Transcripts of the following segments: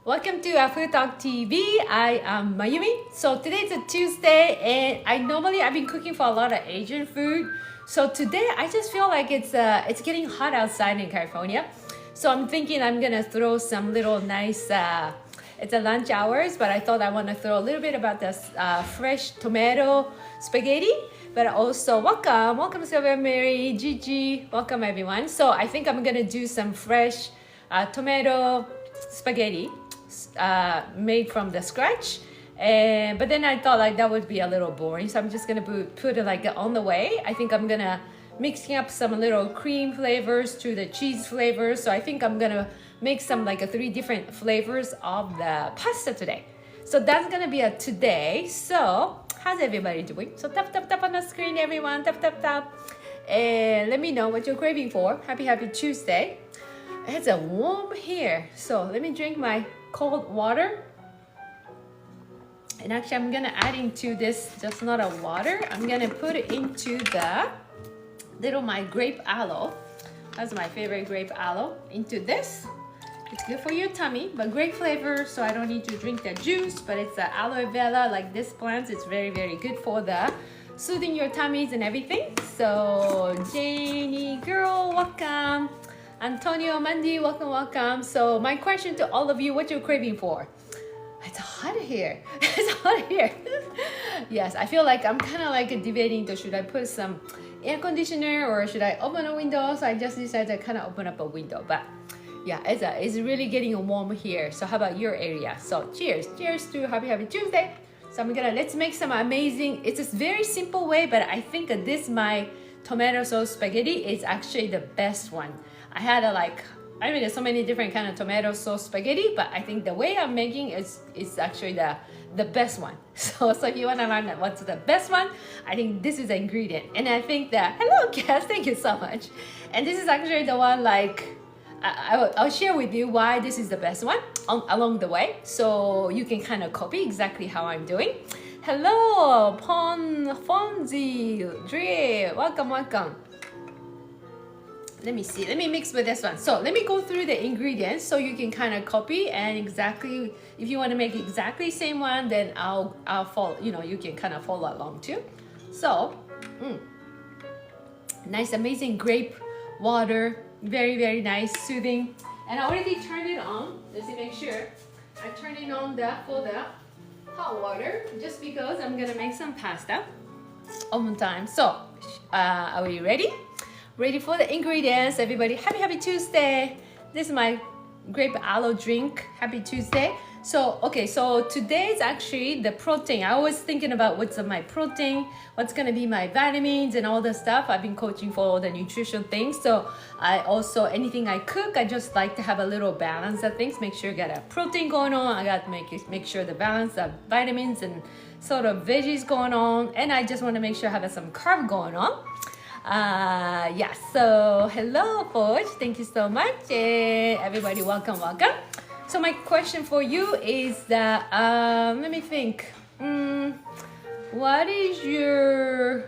Welcome to Food Talk TV. I am Mayumi. So today's a Tuesday, and I've been cooking for a lot of Asian food. So today I just feel like it's getting hot outside in California. So I'm thinking I'm gonna throw some little nice. It's a lunch hours, but I thought I want to throw a little bit about this fresh tomato spaghetti. But also welcome Sylvia, Mary, Gigi, welcome everyone. So I think I'm gonna do some fresh tomato spaghetti made from the scratch, but then I thought like that would be a little boring, so I'm just gonna put it like on the way. I think I'm gonna mixing up some little cream flavors to the cheese flavors, so I think I'm gonna make some like 3 different flavors of the pasta today. So that's gonna be a today. So how's everybody doing? So tap on the screen, everyone. Tap, and let me know what you're craving for. Happy Tuesday. It's a warm here, so let me drink my cold water. And actually I'm gonna add into this just not a water, I'm gonna put it into the my grape aloe. That's my favorite grape aloe. Into this, it's good for your tummy, but great flavor, so I don't need to drink the juice, but it's a aloe vera like this plant. It's very good for the soothing your tummies and everything. So Janie girl, welcome. Antonio, Mandy, welcome. So my question to all of you, what you're craving for? It's hot here. It's hot here. Yes, I feel like I'm kind of like debating to should I put some air conditioner or should I open a window? So I just decided to kind of open up a window. But yeah, it's really getting warm here. So how about your area? So cheers to happy Tuesday. So let's make some amazing. It's a very simple way, but I think this my tomato sauce spaghetti is actually the best one. I had there's so many different kind of tomato sauce spaghetti, but I think the way I'm making is actually the best one. So if you want to learn what's the best one, I think this is the ingredient. And I think that, hello Cass, thank you so much. And this is actually the one I'll share with you why this is the best one along the way, so you can kind of copy exactly how I'm doing. Hello, Fonzie, Dre, welcome. Let me see. Let me mix with this one. So let me go through the ingredients so you can kind of copy, and exactly if you want to make exactly same one, then I'll follow. You can kind of follow along too. So nice, amazing grape water, very nice, soothing. And I already turned it on. Let's make sure I turn it on for the hot water, just because I'm gonna make some pasta on time. So are we ready? Ready for the ingredients, everybody. Happy Tuesday. This is my grape aloe drink. Happy Tuesday. So today's actually the protein. I was thinking about what's my protein, what's gonna be my vitamins and all the stuff. I've been coaching for all the nutrition things. So I also, anything I cook, I just like to have a little balance of things. Make sure I got a protein going on. I got to make sure the balance of vitamins and sort of veggies going on. And I just want to make sure I have some carb going on. So hello Forge, thank you so much, everybody, welcome. So my question for you is that let me think, what's your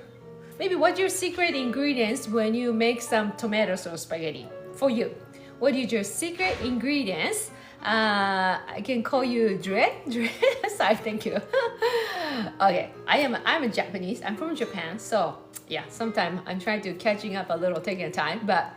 secret ingredients when you make some tomato sauce spaghetti for you? What is your secret ingredients? I can call you Dre. Sorry, thank you. Okay, I'm a Japanese. I'm from Japan, so yeah, sometimes I'm trying to catching up a little, taking time, but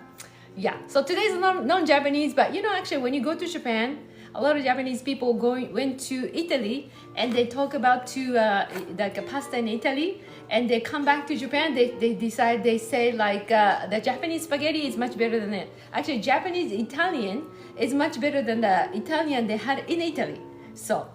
yeah. So today's non-Japanese, but actually when you go to Japan, a lot of Japanese people went to Italy and they talk about like a pasta in Italy, and they come back to Japan, they say like the Japanese spaghetti is much better than it. Actually, Japanese Italian is much better than the Italian they had in Italy. So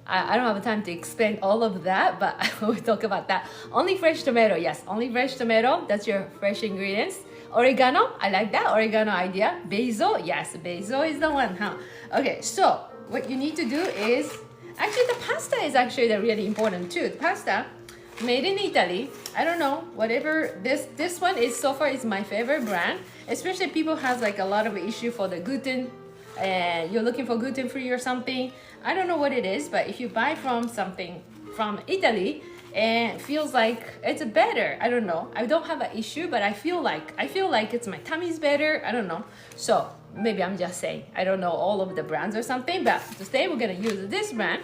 I don't have time to explain all of that, but I will talk about that. Only fresh tomato, yes, only fresh tomato. That's your fresh ingredients. Oregano, I like that oregano idea. Basil, yes, basil is the one, huh? Okay, so what you need to do is, actually the pasta is actually really important too. The pasta made in Italy. I don't know, whatever, this one is so far is my favorite brand, especially people has like a lot of issue for the gluten, and you're looking for gluten free or something. I don't know what it is, but if you buy from something from Italy and feels like it's better, I don't know, I don't have an issue, but I feel like it's my tummy's better, I don't know. So maybe I'm just saying, I don't know all of the brands or something, but today we're gonna use this brand.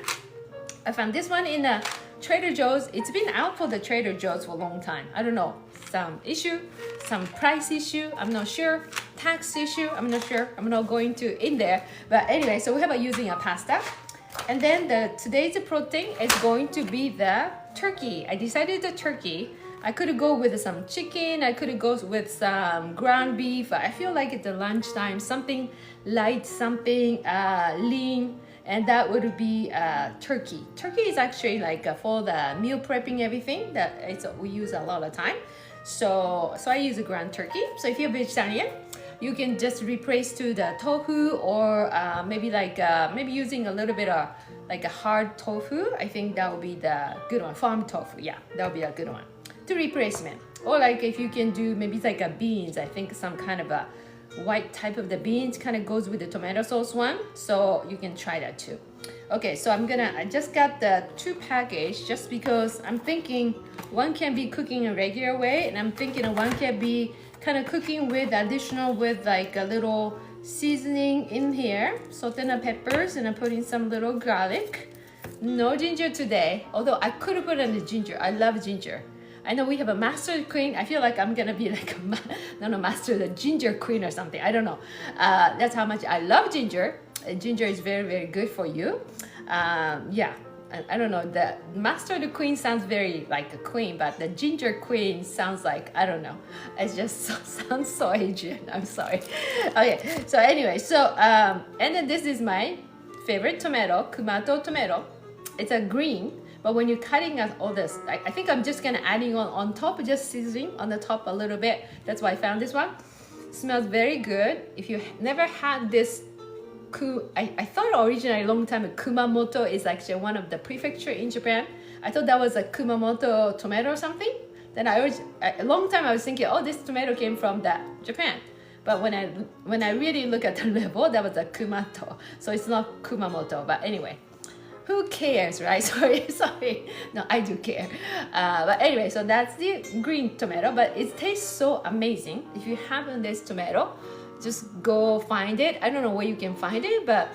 I found this one in Trader Joe's. It's been out for the Trader Joe's for a long time. I don't know, some issue, some price issue, I'm not sure, tax issue, I'm not sure. I'm not going to in there. But anyway, so we have using a pasta. And then today's protein is going to be the turkey. I decided the turkey. I could go with some chicken. I could go with some ground beef. I feel like it's the lunchtime, something light, something lean. And that would be turkey. Turkey is actually like for the meal prepping, everything that we use a lot of time. So I use a ground turkey. So if you're vegetarian, you can just replace to the tofu or maybe using a little bit of like a hard tofu. I think that would be the good one. Farm tofu, yeah, that would be a good one to replacement. Or like if you can do maybe it's like a beans. I think some kind of a white type of the beans kind of goes with the tomato sauce one, so you can try that too. Okay, so I just got the 2 package just because I'm thinking one can be cooking a regular way, and I'm thinking one can be kind of cooking with additional with like a little seasoning in here, salt and peppers, and I'm putting some little garlic. No ginger today, although I could have put in the ginger. I love ginger. I know we have a master queen. I feel like I'm gonna be like the ginger queen or something. I don't know. That's how much I love ginger. Ginger is very, very good for you. Yeah, I don't know. The master the queen sounds very like a queen, but the ginger queen sounds like, I don't know. It just sounds so Asian. I'm sorry. Okay, so anyway, and then this is my favorite tomato, Kumato tomato. It's a green. But when you're cutting out all this, I think I'm just gonna adding on top, just seasoning on the top a little bit. That's why I found this one. Smells very good. If you never had this, I thought originally a long time Kumamoto is actually one of the prefecture in Japan. I thought that was a Kumamoto tomato or something. Then a long time I was thinking, oh, this tomato came from Japan. But when I really look at the label, that was a Kumato. So it's not Kumamoto, but anyway. Who cares, right? Sorry. No, I do care. But anyway, so that's the green tomato, but it tastes so amazing. If you haven't this tomato, just go find it. I don't know where you can find it, but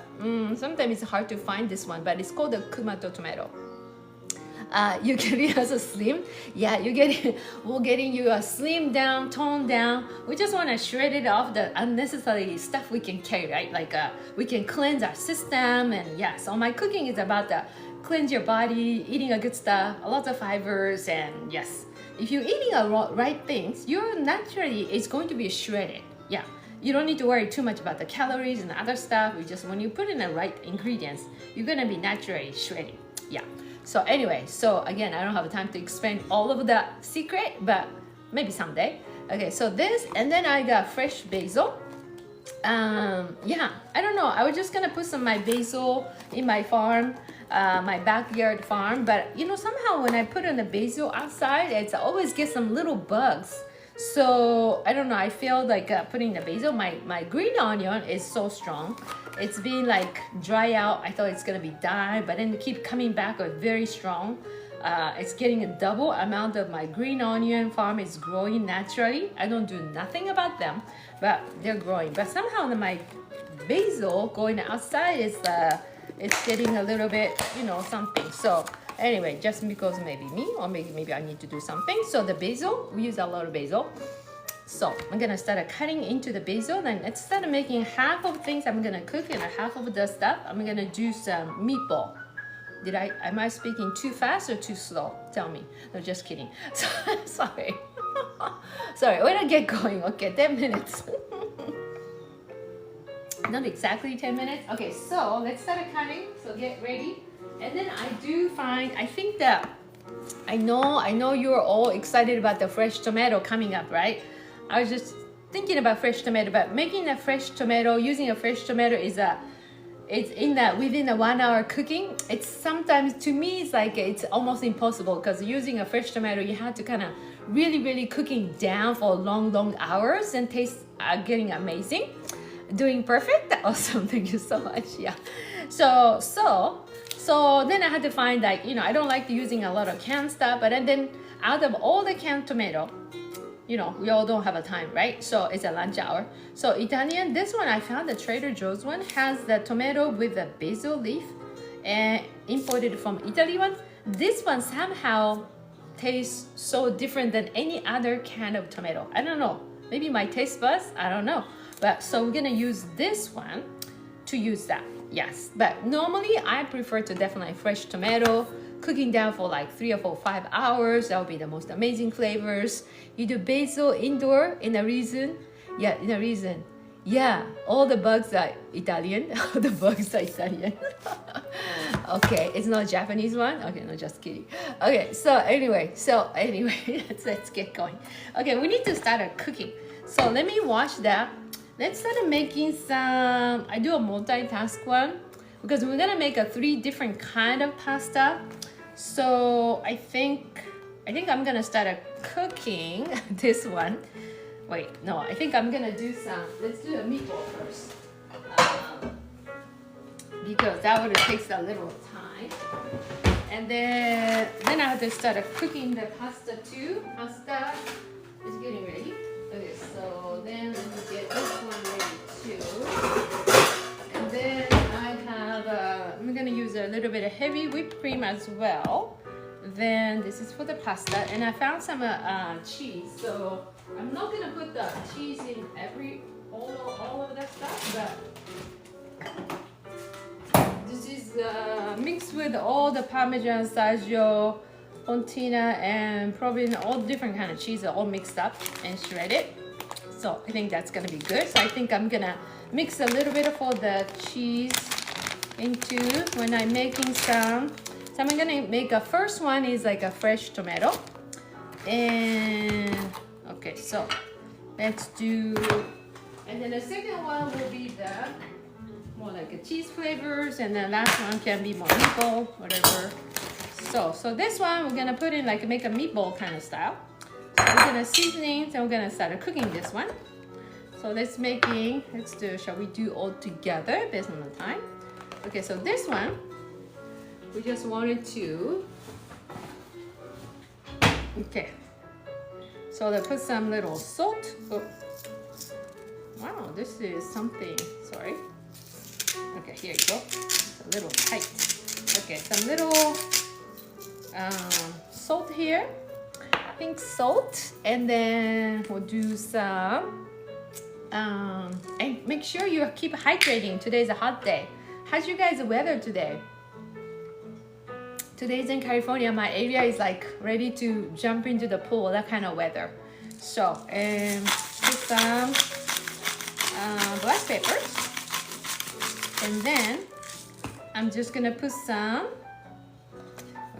sometimes it's hard to find this one, but it's called the Kumato tomato. You get it as a slim. Yeah, we're getting you a slim down, toned down. We just want to shred it off the unnecessary stuff we can carry, right? Like we can cleanse our system, and yeah. So my cooking is about the cleanse your body, eating a good stuff, a lot of fibers, and yes, if you're eating the right things, you're naturally it's going to be shredded. Yeah, you don't need to worry too much about the calories and other stuff. When you put in the right ingredients, you're gonna be naturally shredding. Yeah. So anyway, so again, I don't have time to explain all of the secret, but maybe someday. Okay, so this, and then I got fresh basil. Yeah, I don't know. I was just gonna put some my basil in my farm, my backyard farm. But somehow when I put in the basil outside, it's always get some little bugs. So I don't know. I feel like putting the basil. My green onion is so strong. It's been like dry out. I thought it's gonna be die, but then keep coming back very strong. It's getting a double amount of my green onion farm is growing naturally. I don't do nothing about them, but they're growing. But somehow my basil going outside is it's getting a little bit, something. So anyway, just because maybe me or maybe I need to do something. So the basil, we use a lot of basil. So I'm gonna start cutting into the basil. Then instead of making half of things I'm gonna cook and half of the stuff, I'm gonna do some meatball. Am I speaking too fast or too slow? Tell me. No, just kidding. Sorry. Sorry, when I get going, okay, 10 minutes. Not exactly 10 minutes. Okay, so let's start cutting. So get ready. And then I think that I know you're all excited about the fresh tomato coming up, right? I was just thinking about fresh tomato, but making a fresh tomato, using a fresh tomato is within a 1 hour cooking. It's sometimes, to me, it's almost impossible, because using a fresh tomato, you have to kind of really cooking down for long hours, and taste getting amazing. Doing perfect. Awesome. Thank you so much. Yeah. So then I had to find I don't like using a lot of canned stuff, but then out of all the canned tomato, you know, we all don't have a time, right? So it's a lunch hour. So Italian, this one I found, the Trader Joe's one has the tomato with the basil leaf and imported from Italy one. This one somehow tastes so different than any other kind of tomato. I don't know, maybe my taste buds, I don't know. But so we're gonna use this one to use that, yes. But normally I prefer to definitely fresh tomato, cooking down for like 3 or 4, 5 hours. That would be the most amazing flavors. You do basil indoor in a reason. Yeah, in a reason. Yeah, all the bugs are Italian. All the bugs are Italian. Okay, it's not a Japanese one. Okay, no, just kidding. Okay, so anyway, let's get going. Okay, we need to start cooking. So let me wash that. Let's start making some, I do a multitask one because we're gonna make 3 different kind of pasta. So I think I'm gonna start cooking this one. Wait, no, I think I'm gonna do some, let's do a meatball first. Because that would take a little time. And then I have to start cooking the pasta too. Pasta is getting ready. Okay, so then let me get this one ready too. And then I have, I'm gonna use a little bit of heavy whipped cream as well. Then this is for the pasta, and I found some cheese. So I'm not gonna put the cheese in all of that stuff, but this is mixed with all the Parmesan, Saggio, Fontina, and Provolone, all different kind of cheese are all mixed up and shredded. So I think that's gonna be good. So I think I'm gonna mix a little bit of the cheese into when I'm making some. So I'm gonna make a first one is like a fresh tomato. And okay, so let's do, and then the second one will be the more like a cheese flavors, and the last one can be more meatball, whatever. So this one we're gonna put in like make a meatball kind of style. So we're gonna seasoning, so we're gonna start cooking this one. So shall we do all together based on the time? Okay, so this one, we just wanted to, okay. So they put some little salt. Oh. Wow, this is something, sorry. Okay, here you go. It's a little tight. Okay, some little salt here. Pink salt. And then we'll do some, and make sure you keep hydrating. Today's a hot day. How's you guys' weather today? Today's in California. My area is like ready to jump into the pool, that kind of weather. So, and put some black peppers. And then I'm just gonna put some,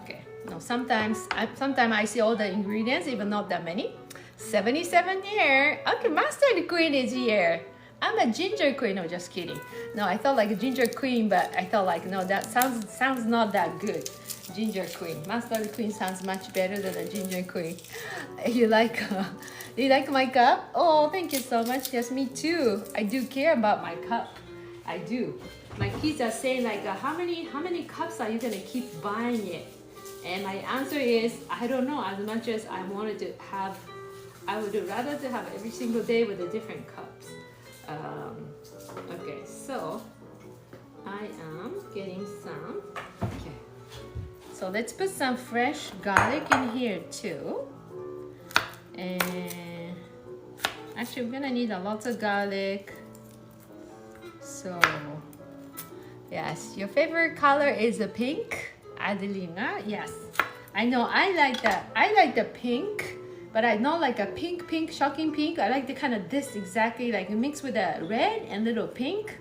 okay, no, sometimes I see all the ingredients, even not that many. 77 here. Okay, mustard queen is here. I'm a ginger queen. No, just kidding. No, I thought like a ginger queen, but I thought like, no, that sounds not that good. Ginger queen. Mustard queen sounds much better than a ginger queen. You like my cup? Oh, thank you so much. Yes, me too. I do care about my cup. I do. My kids are saying like, how many cups are you gonna keep buying it? And my answer is, I don't know. As much as I wanted to have, I would rather to have every single day with the different cups. Okay, so I am getting some. Okay, so let's put some fresh garlic in here too. And actually, we're gonna need a lot of garlic. So yes, your favorite color is the pink, Adelina. Yes, I know. I like that. I like the pink. But I not like a pink, shocking pink. I like the kind of this exactly, like mixed with a red and little pink.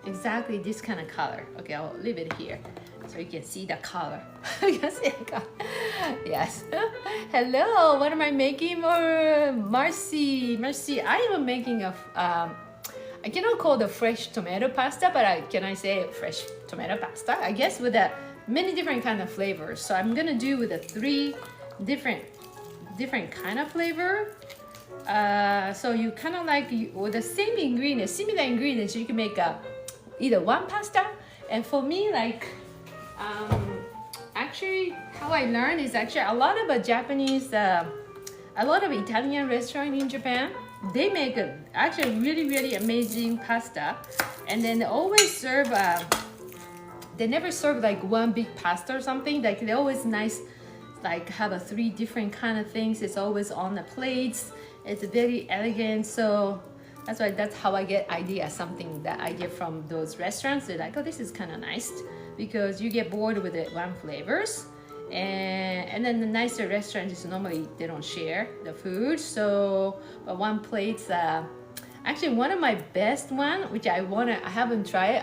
Exactly this kind of color. Okay, I'll leave it here so you can see the color. You can see the color. Yes. Hello, what am I making? Marcy, I am making a, I cannot call the fresh tomato pasta, but can I say fresh tomato pasta? I guess with many different kind of flavors. So I'm gonna do with the 3 different kind of flavor. So you kind of like with the same ingredients, similar ingredients, you can make either one pasta. And for me, like actually how I learned is actually a lot of Japanese a lot of Italian restaurants in Japan, they make actually really amazing pasta, and then they always serve they never serve like one big pasta or something. Like they always nice, like have a 3 different kind of things. It's always on the plates. It's very elegant. So that's how I get something that I get from those restaurants. They're like, oh, this is kind of nice, because you get bored with it one flavors. And then the nicer restaurants is normally they don't share the food. So but one plate's actually one of my best one, which I haven't tried.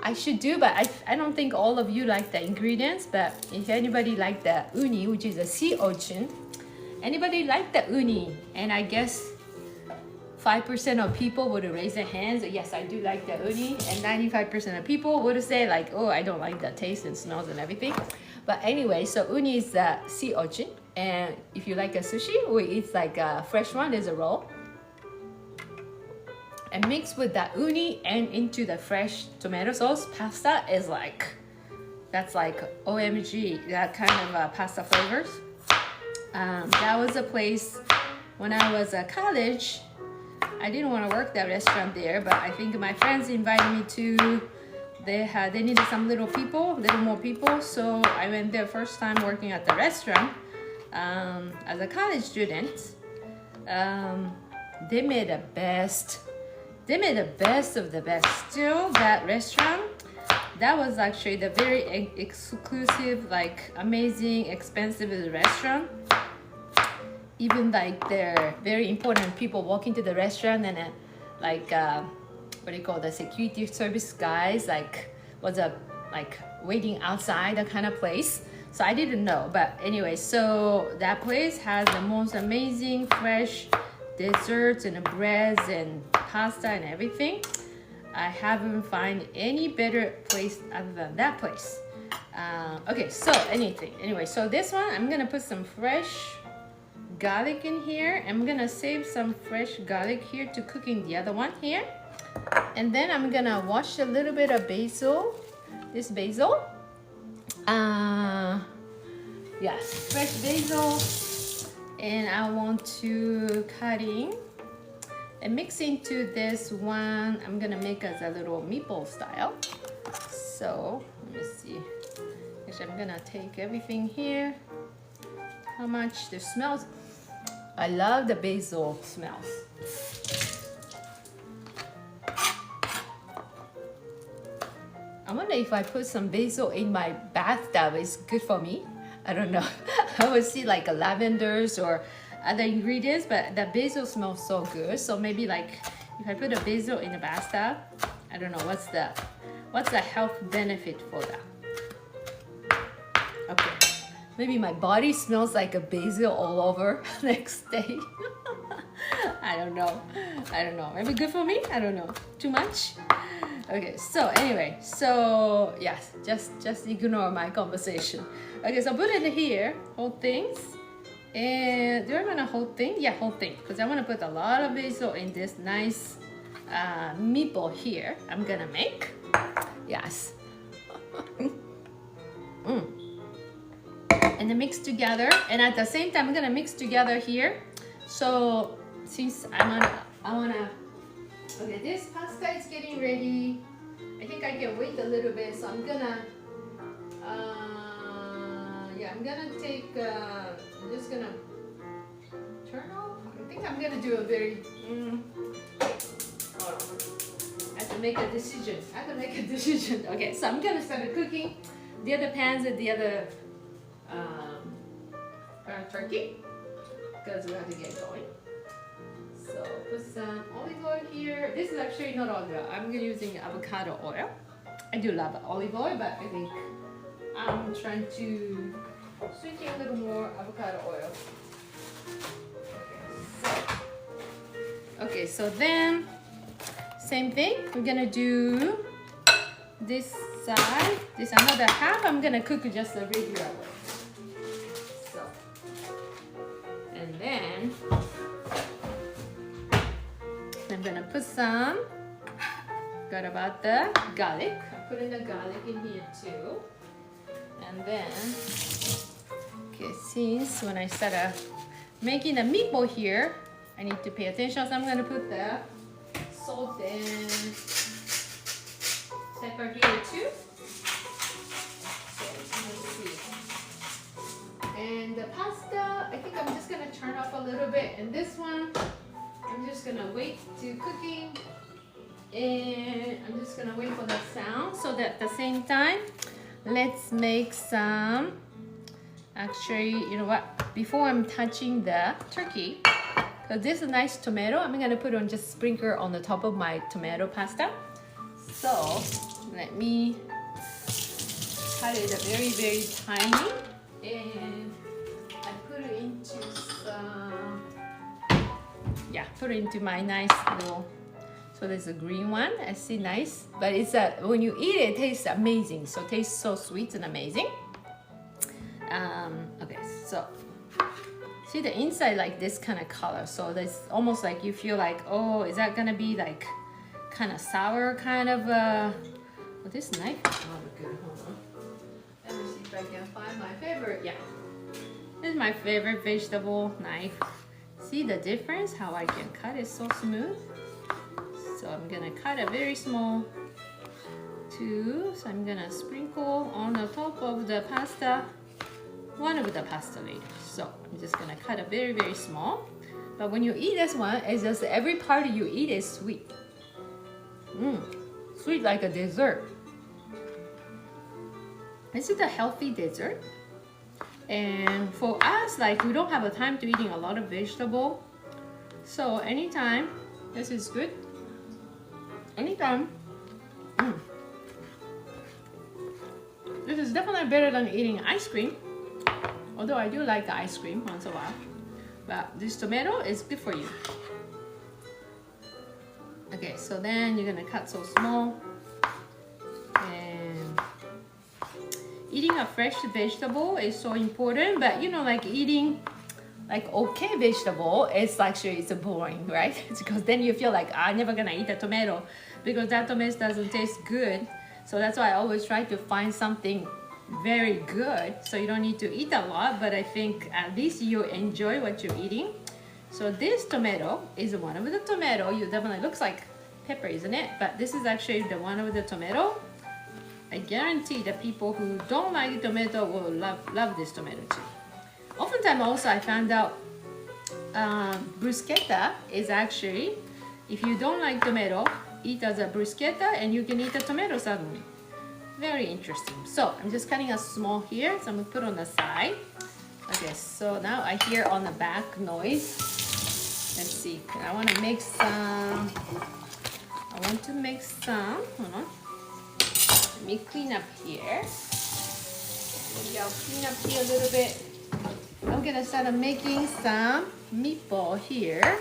I should do, but I don't think all of you like the ingredients. But if anybody like the uni, which is a sea urchin, anybody like the uni? And I guess 5% of people would raise their hands. Yes, I do like the uni, and 95% of people would say like, oh, I don't like the taste and smells and everything. But anyway, so uni is the sea urchin, and if you like a sushi, we eat like a fresh one. There's a roll, and mixed with the uni and into the fresh tomato sauce pasta is like, that's like OMG, that kind of pasta flavors. That was a place when I was at college. I didn't want to work that restaurant there, but I think my friends invited me to. They needed some little more people, so I went there first time working at the restaurant as a college student. They made the best of the best. Still, that restaurant, that was actually the very exclusive, like amazing, expensive restaurant. Even like they're very important people walk into the restaurant, and like what do you call the security service guys like was like waiting outside, that kind of place. So I didn't know, but anyway, so that place has the most amazing fresh desserts and breads and pasta and everything. I haven't found any better place other than that place. Okay, so anyway, so this one I'm gonna put some fresh garlic in here. I'm gonna save some fresh garlic here to cook in the other one here. And then I'm gonna wash a little bit of basil, this basil. Yes, fresh basil. And I want to cut in and mix into this one. I'm gonna make as a little meatball style. So let me see. Actually, I'm gonna take everything here. How much this smells. I love the basil smells. I wonder if I put some basil in my bathtub, it's good for me. I don't know. I would see like a lavenders or other ingredients, but the basil smells so good. So maybe like if I put a basil in the bathtub, I don't know what's the health benefit for that. Okay, maybe my body smells like a basil all over next day. I don't know. Maybe good for me? I don't know. Too much? Okay, so anyway, so yes, just ignore my conversation. Okay, so put it here, whole things. And do I want a whole thing? Yeah, whole thing, because I want to put a lot of basil in this nice meatball here I'm gonna make. Yes. And then mix together, and at the same time I'm gonna mix together here. So since I wanna okay, this pasta is getting ready. I think I can wait a little bit, so I'm gonna I'm gonna take I'm just gonna turn off. I think I'm gonna do a very hold on. I have to make a decision. Okay, so I'm gonna start cooking the other pans and the other turkey, because we have to get going. So put some olive oil here. This is actually not olive oil. I'm using avocado oil. I do love olive oil, but I think I'm trying to switch in a little more avocado oil. Okay, so then same thing. We're gonna do this side. This another half. I'm gonna cook just the regular way. So, and then I'm gonna put some. Got about the garlic. I'm putting the garlic in here too. And then, okay, since when I start making a meatball here, I need to pay attention. So I'm gonna put the salt and pepper here too. So let's see. And the pasta, I think I'm just gonna turn off a little bit. And this one, I'm just gonna wait to cooking. And I'm just gonna wait for the sound so that at the same time, let's make some, actually, you know what? Before I'm touching the turkey, because this is a nice tomato, I'm gonna put on just sprinkle on the top of my tomato pasta. So let me cut it very, very tiny. And I put it into some, put it into my nice little, so there's a green one, I see, nice. But it's when you eat it, it tastes amazing. So it tastes so sweet and amazing. Okay, so see the inside like this kind of color. So that's almost like you feel like, oh, is that gonna be like kind of sour kind of, oh, this knife is not good, hold on. Let me see if I can find my favorite, this is my favorite vegetable knife. See the difference, how I can cut it so smooth? So I'm gonna cut it very small too. So I'm gonna sprinkle on the top of the pasta, one of the pasta later. So I'm just gonna cut it very, very small. But when you eat this one, it's just every part you eat is sweet. Sweet like a dessert. This is a healthy dessert. And for us, like we don't have a time to eating a lot of vegetable. So anytime, this is good. Anytime. This is definitely better than eating ice cream. Although I do like the ice cream once in a while. But this tomato is good for you. Okay, so then you're gonna cut so small. And eating a fresh vegetable is so important, but you know, like eating like okay vegetable, it's actually it's boring, right? It's because then you feel like I'm never gonna eat a tomato because that tomato doesn't taste good. So that's why I always try to find something very good, so you don't need to eat a lot, but I think at least you enjoy what you're eating. So this tomato is one of the tomato. You definitely looks like pepper, isn't it? But this is actually the one of the tomato. I guarantee that people who don't like tomato will love this tomato too. Oftentimes also I found out bruschetta is actually, if you don't like tomato, eat as a bruschetta and you can eat a tomato suddenly. Very interesting. So I'm just cutting a small here, so I'm gonna put on the side. Okay, so now I hear on the back noise. Let's see, I want to make some, hold on. Let me clean up here. Maybe I'll clean up here a little bit. I'm gonna start making some meatball here.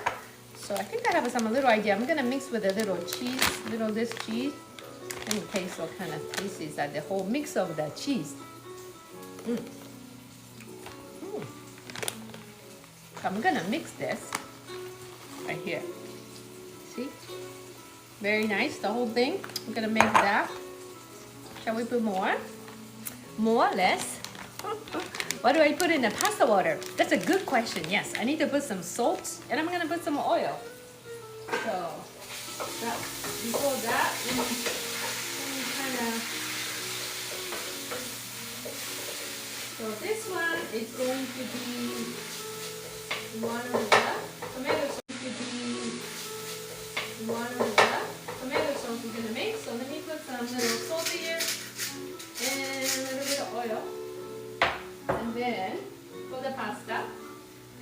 So I think I have some little idea. I'm gonna mix with a little cheese, this cheese. Let me taste what kind of taste is that, the whole mix of the cheese. I'm gonna mix this right here. See? Very nice, the whole thing. I'm gonna make that. Shall we put more? More or less? What do I put in the pasta water? That's a good question. Yes, I need to put some salt and I'm gonna put some oil. So before that, let me kind of. So this one is going to be one of the tomato sauce. We're gonna make. So let me put some little salt here and a little bit of oil. And then for the pasta,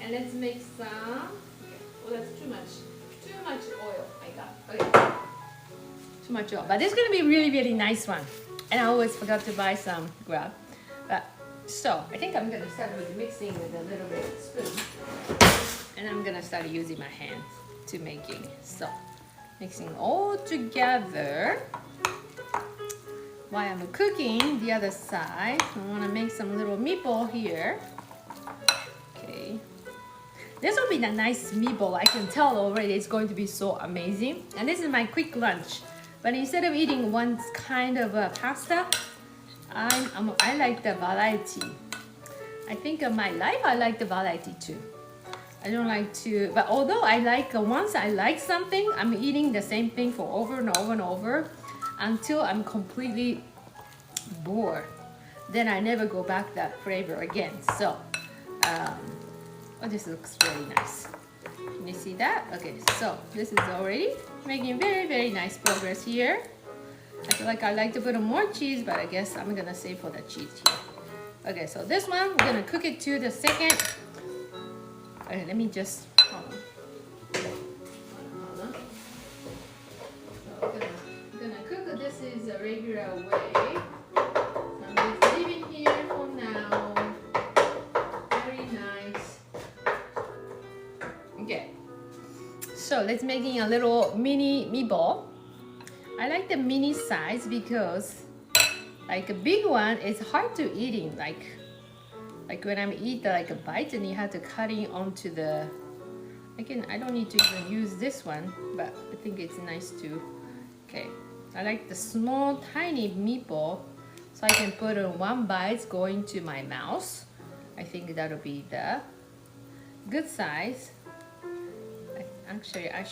and let's make some. Okay. Oh, that's too much oil. I got. Okay. Too much oil, but this is gonna be really, really nice one. And I always forgot to buy some grub. But so I think I'm gonna start with mixing with a little bit of spoon, and I'm gonna start using my hands to making. So mixing all together. While I'm cooking the other side, I want to make some little meatball here. Okay, this will be a nice meatball. I can tell already it's going to be so amazing. And this is my quick lunch. But instead of eating one kind of pasta, I like the variety. I think in my life I like the variety too. I don't like to, but although I like, once I like something, I'm eating the same thing for over and over and over until I'm completely bored. Then I never go back that flavor again. So, oh, this looks really nice. Can you see that? Okay, so this is already making very, very nice progress here. I feel like I like to put more cheese, but I guess I'm gonna save for the cheese here. Okay, so this one, we're gonna cook it to the second. Okay, let me just, hold on. Hold on. So I'm gonna cook this is a regular way. I'm just leaving here for now. Very nice. Okay. So let's making a little mini meatball. I like the mini size because like a big one is hard to eating. Like when I'm eat like a bite and you have to cut it onto the. I don't need to even use this one, but I think it's nice too. Okay, I like the small tiny meatball, so I can put in one bite going to my mouth. I think that'll be the good size. Actually, I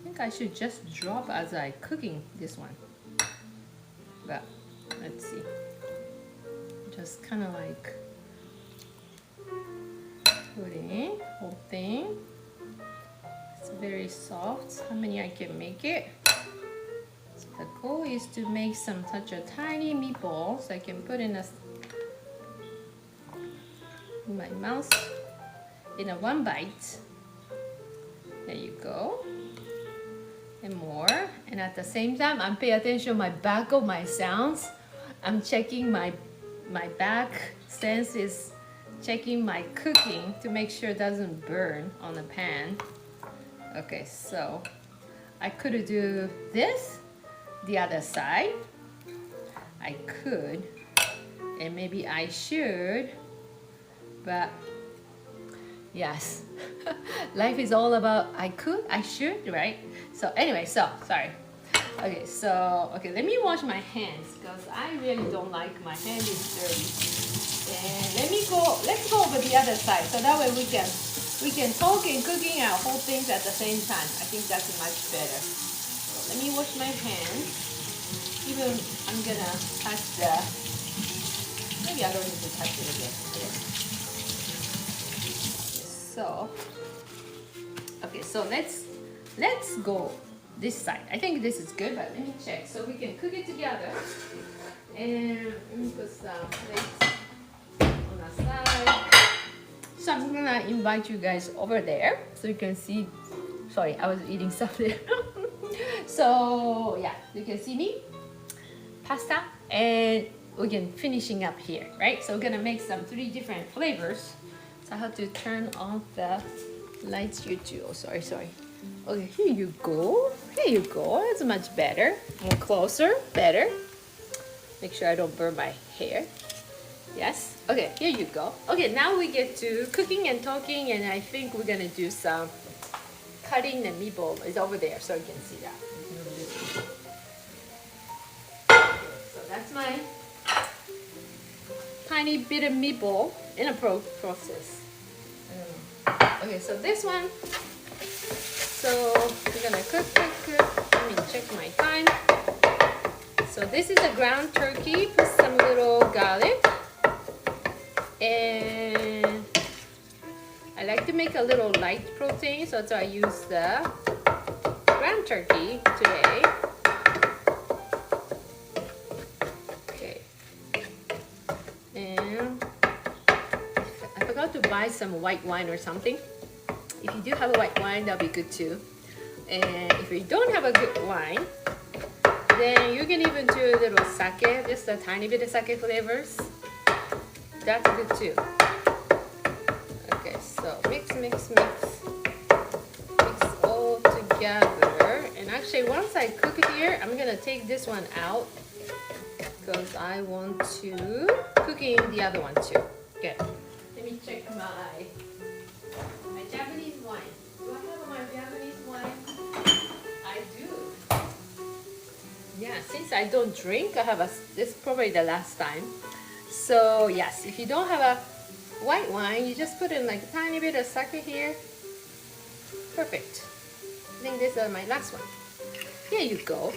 think I should just drop as I cooking this one. But let's see. Just kind of like putting whole thing. It's very soft. How many I can make it? So the goal is to make such a tiny meatball so I can put in my mouth in a one bite. There you go. And more. And at the same time, I'm paying attention to my back of my sounds. I'm checking my back sense is checking my cooking to make sure it doesn't burn on the pan. Okay, so I could do this, the other side. I could, and maybe I should, but yes, life is all about I could, I should, right? So anyway, so sorry. Okay, so let me wash my hands because I really don't like my hand is dirty. And let's go over the other side so that way we can talk and cooking our whole things at the same time. I think that's much better. So let me wash my hands. Even I'm gonna touch maybe I don't need to touch it again. Okay, so let's go this side. I think this is good, but let me check so we can cook it together. And let me put some plates on the side. So I'm gonna invite you guys over there so you can see. Sorry, I was eating stuff there. So yeah, you can see me, pasta, and we can finishing up here, right? So we're gonna make some 3 different flavors. So I have to turn off the lights here too. Oh, sorry. Okay, here you go. Here you go. That's much better. More closer, better. Make sure I don't burn my hair. Yes. Okay, here you go. Okay, now we get to cooking and talking, and I think we're gonna do some cutting the meatball. It's over there, so you can see that. So that's my tiny bit of meatball in a process. Okay, so this one. So we're gonna cook. Let me check my time. So this is a ground turkey with some little garlic. And I like to make a little light protein, so that's why I use the ground turkey today. Okay. And I forgot to buy some white wine or something. If you do have a white wine, that'll be good too. And if you don't have a good wine, then you can even do a little sake, just a tiny bit of sake flavors. That's good too. Okay, so mix all together. And actually, once I cook it here, I'm gonna take this one out because I want to cook in the other one too. Okay, let me check my Japanese wine. Do I have my Japanese wine? I do. Yeah, since I don't drink, I have this is probably the last time. So yes, if you don't have white wine, you just put in like a tiny bit of sake here. Perfect. I think this is my last one. Here you go.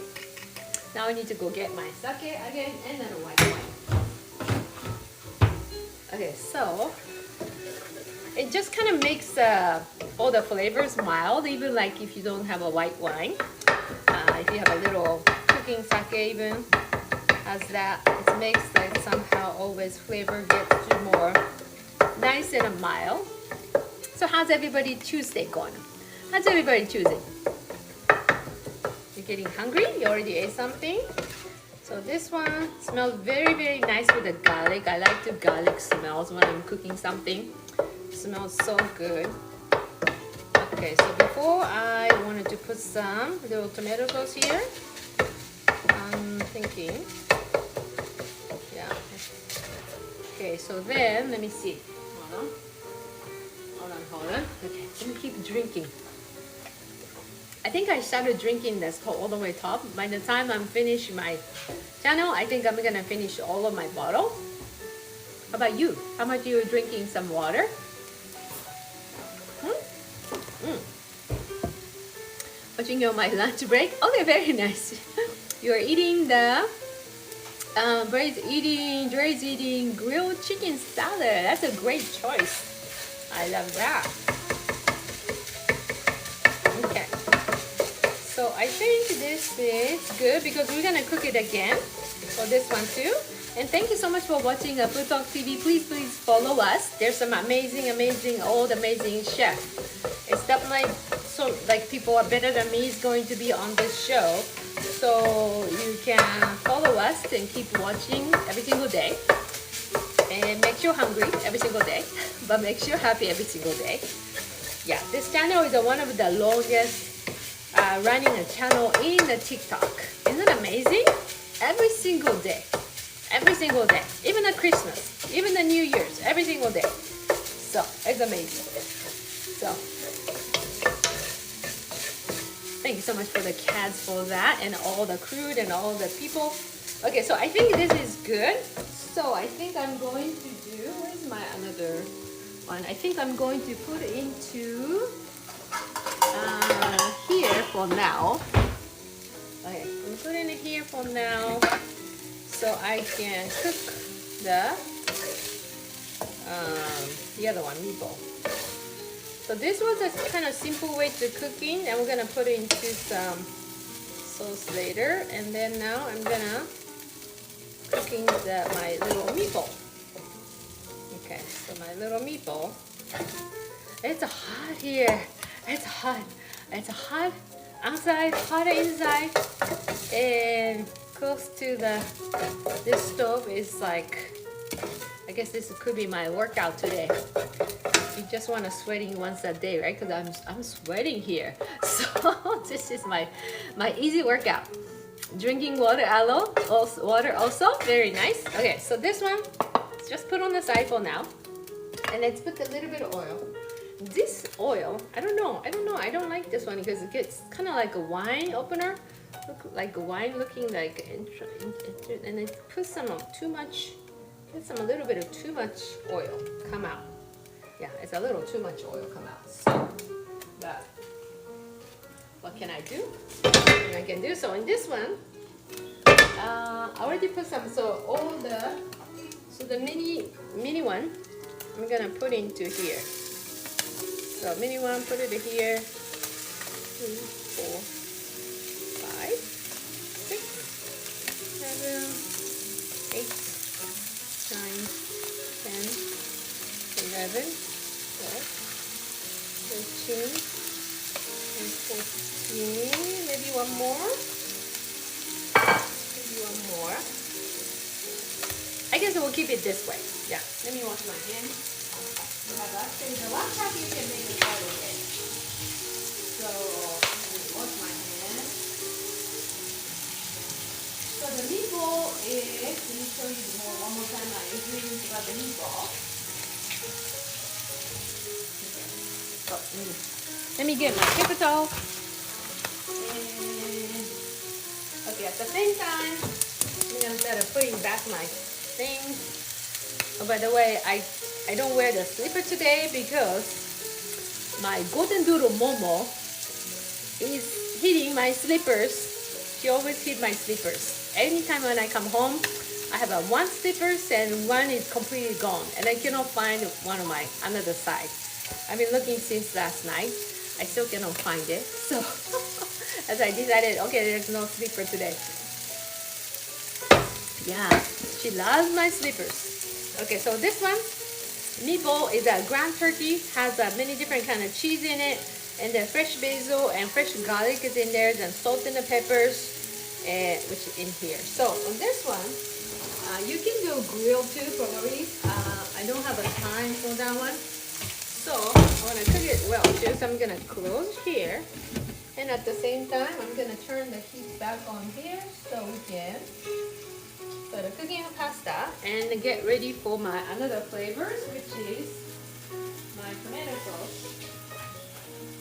Now I need to go get my sake again and then a white wine. Okay, so it just kind of makes all the flavors mild, even like if you don't have a white wine. If you have a little cooking sake even has that, it makes like somehow always flavor gets to more nice and mild. So how's everybody Tuesday going? How's everybody Tuesday? You're getting hungry? You already ate something? So this one smells very, very nice with the garlic. I like the garlic smells when I'm cooking something. It smells so good. Okay, so before I wanted to put some little tomato sauce here. I'm thinking, yeah. Okay, so then let me see. Hold on. Okay, let me keep drinking. I think I started drinking this all the way top. By the time I'm finished my channel, I think I'm gonna finish all of my bottle. How about you? How much are you drinking some water? Watching your my lunch break. Okay, very nice. You are eating the Dre's eating grilled chicken salad. That's a great choice. I love that. Okay. So I think this is good because we're gonna cook it again for this one too. And thank you so much for watching FoodtokTV. Please follow us. There's some amazing chefs. It's definitely so like people are better than me is going to be on this show. So you can follow us and keep watching every single day. And make you hungry every single day, but make you happy every single day. Yeah, this channel is one of the longest running a channel in the TikTok. Isn't it amazing? Every single day, even at Christmas, even the New Year's, every single day. So it's amazing. So thank you so much for the cats for that and all the crew and all the people. Okay, so I think this is good. So I think I'm going to do, where's my another one? I think I'm going to put into here for now. Okay, I'm putting it here for now so I can cook the other one, meatball. So this was a kind of simple way to cooking, and we're gonna put it into some sauce later. And then now I'm gonna cooking my little meatball. Okay, so my little meatball. It's hot here. It's hot. It's hot outside, hot inside, and close to this stove is like. I guess this could be my workout today. You just want to sweating once a day, right? Because I'm sweating here. So this is my easy workout. Drinking water also very nice. Okay, so this one just put on the side for now, and let's put a little bit of oil. This oil, I don't know. I don't like this one because it gets kind of like a wine opener, like a wine looking like, and it puts some too much. Get a little bit of too much oil come out. Yeah, it's a little too much oil come out. So, but what can I do? What I can do? So in this one, I already put some. So the mini one, I'm gonna put into here. So mini one, put it here. 2, 4, 5, 6, 7, 8. 9, 10, 11, 12, 13, and 14. Maybe one more. I guess we'll keep it this way. Yeah. Let me wash my hands. The last time you can make it right away. So let me wash my hands. So the meatball is, let me show you one more time my ingredients about the meatball. Okay. Let me get my paper towel. And, okay, at the same time, I'm going to start putting back my things. Oh, by the way, I I don't wear the slipper today because my golden doodle Momo is hitting my slippers. She always hit my slippers. Anytime when I come home, I have one slippers and one is completely gone, and I cannot find one of my another side. I've been looking since last night. I still cannot find it. So as I decided, okay, there's no slipper today. Yeah, she loves my slippers. Okay, so this one, meatball is a ground turkey, has many different kind of cheese in it, and then fresh basil and fresh garlic is in there, then salt and the peppers, which is in here. So on this one, you can do grill too, probably. I don't have a time for that one. So I want to cook it well too. So I'm going to close here. And at the same time, I'm going to turn the heat back on here so we can start cooking the pasta and get ready for my another flavors, which is my tomato sauce.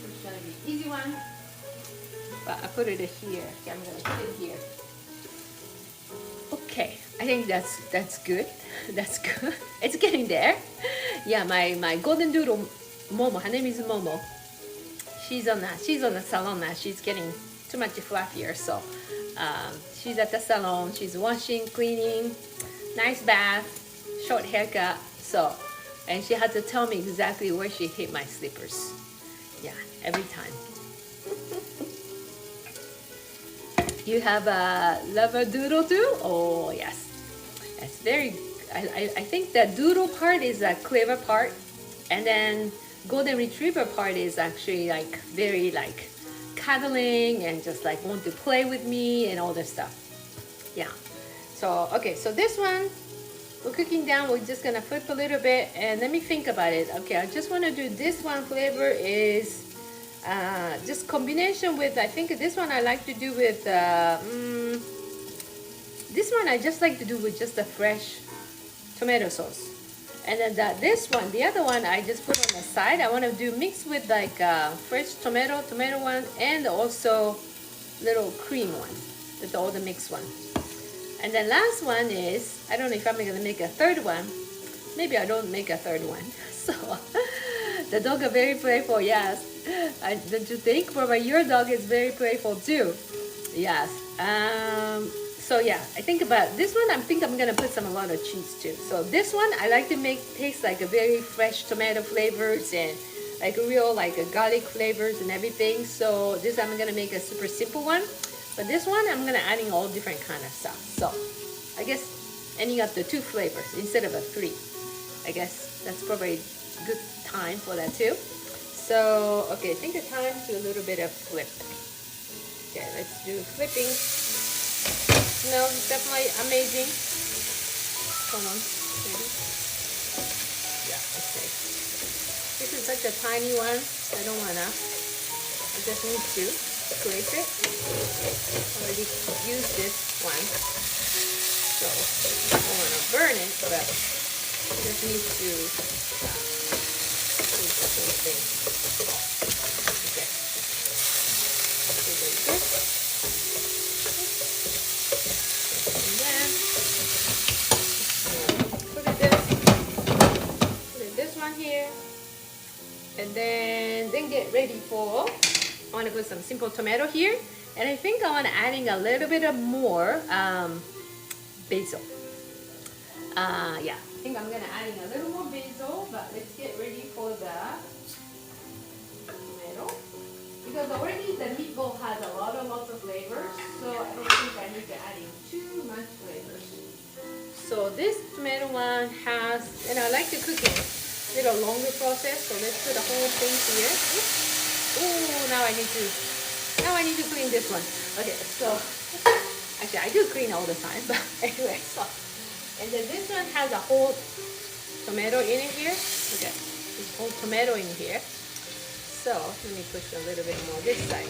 Which is going to be easy one. But I put it here. Okay, I'm going to put it here. Okay, I think that's good. That's good. It's getting there. Yeah, my golden doodle Momo. Her name is Momo. She's on the salon now. She's getting too much fluffier, so she's at the salon. She's washing, cleaning, nice bath, short haircut. So, and she had to tell me exactly where she hit my slippers. Yeah, every time. You have a labradoodle too? Oh yes, it's very. I think the doodle part is a clever part, and then golden retriever part is actually like very like cuddling and just like want to play with me and all this stuff. Yeah. So okay, so this one we're cooking down. We're just gonna flip a little bit and let me think about it. Okay, I just want to do this one flavor is. Just combination with, I think this one I like to do with, this one I just like to do with just a fresh tomato sauce. And then this one, the other one I just put on the side. I want to do mix with like fresh tomato one, and also little cream one, with all the mixed one. And then last one is, I don't know if I'm going to make a third one. Maybe I don't make a third one. So the dog are very playful, yes. Don't you think? But your dog is very playful too. Yes. So yeah, I think about this one. I think I'm gonna put a lot of cheese too. So this one I like to make taste like a very fresh tomato flavors and like real like a garlic flavors and everything. So this I'm gonna make a super simple one. But this one I'm gonna adding all different kind of stuff. So I guess ending up the 2 flavors instead of a 3. I guess that's probably good time for that too. So, okay, I think the time to a little bit of flip. Okay, let's do flipping. Smells definitely amazing. Come on, maybe. Yeah, okay. This is such a tiny one. I don't wanna. I just need to scrape it. I already used this one. So, I don't wanna burn it, but I just need to do the same thing. Okay. So there's this. And then put this one here. And then get ready for, I want to put some simple tomato here. And I think I want to adding a little bit of more basil. Yeah, I think I'm gonna adding a little more basil, but let's get ready for the tomato. Because already the meatball has lots of flavors, so I don't think I need to add in too much flavors. So this tomato one has, and I like to cook it a little longer process, so let's put the whole thing here. Oh, now I need to clean this one. Okay, so actually I do clean all the time, but anyway, so. And then this one has a whole tomato in it here. Okay, this whole tomato in here. So let me push a little bit more this side.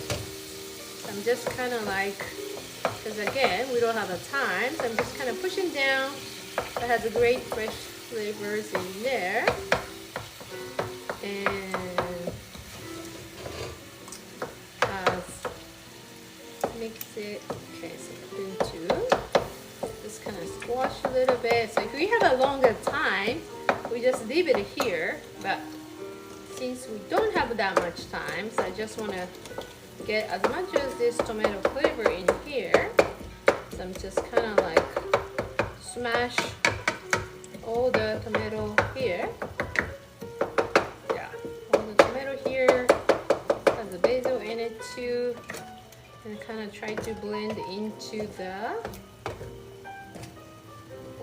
I'm just kind of like, because again, we don't have the time, so I'm just kind of pushing down. It has a great fresh flavors in there. And mix it. Okay, so into just kind of squash a little bit. So if we have a longer time, we just leave it here, but since we don't have that much time, so I just want to get as much as this tomato flavor in here. So I'm just kind of like smash all the tomato here. Yeah, all the tomato here has the basil in it too, and kind of try to blend into